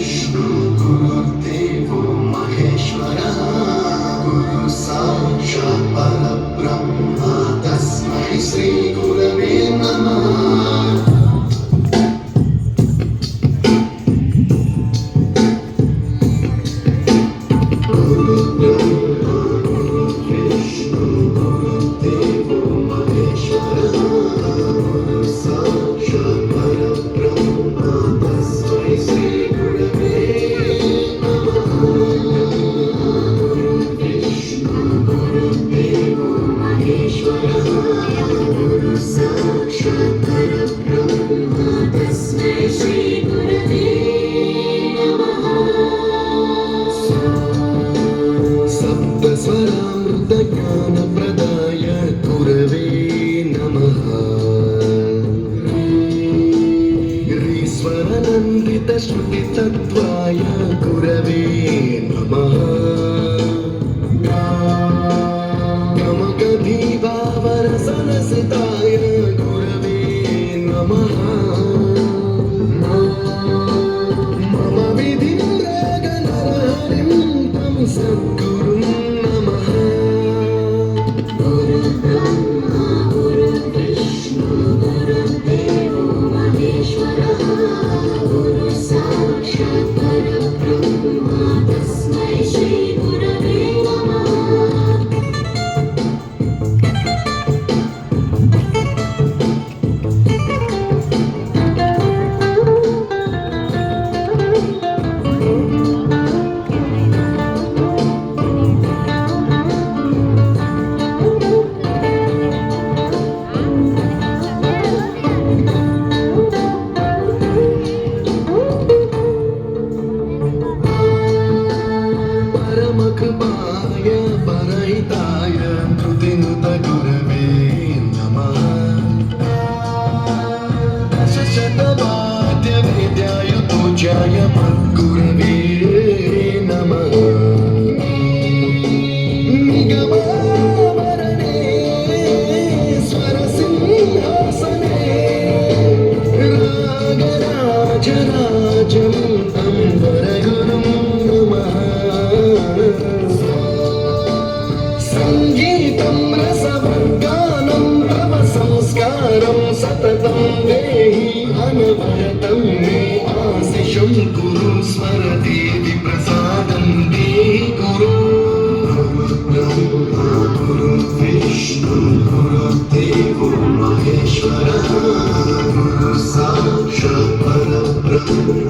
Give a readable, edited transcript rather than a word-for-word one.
विष्णु गुरुदेवो महेश्वरः गुरु साक्षात् परब्रह्म तस्मै श्री गुरवे नमः। स्वरामृतज्ञानप्रदाय गुरवे नमः। ईश्वरनन्दितश्रुतितत्त्वाय गुरवे नमः। गमगधीभावरसलसिताय गुरवे नमः। मम विधिं रागनरहरिं तं सद्गुरुं नमः। गुरुब्रह्मा गुरुविष्णु गुरुदेवो महेश्वरः गुरु साक्षात् परब्रह्म तस्मै श्री गुरवे नमः। परमकृपाय परहिताय कृतिनुत गुरवे नमः। दशशतवाद्यवेद्याय पूज्याय मद्गुरवे नमः। निगमावरणे स्वरसिंहासने रागराजराजं तं वरगुरुं नमः। संगीतं रसवर्गानं तव संस्कारं सततं देहि अनवरतं मे आशिषं कुरु स्मरदेवि प्रसादं देहि कुरु। गुरुब्रह्मा गुरुविष्णु गुरुदेवो महेश्वरः गुरु साक्षात् परब्रह्म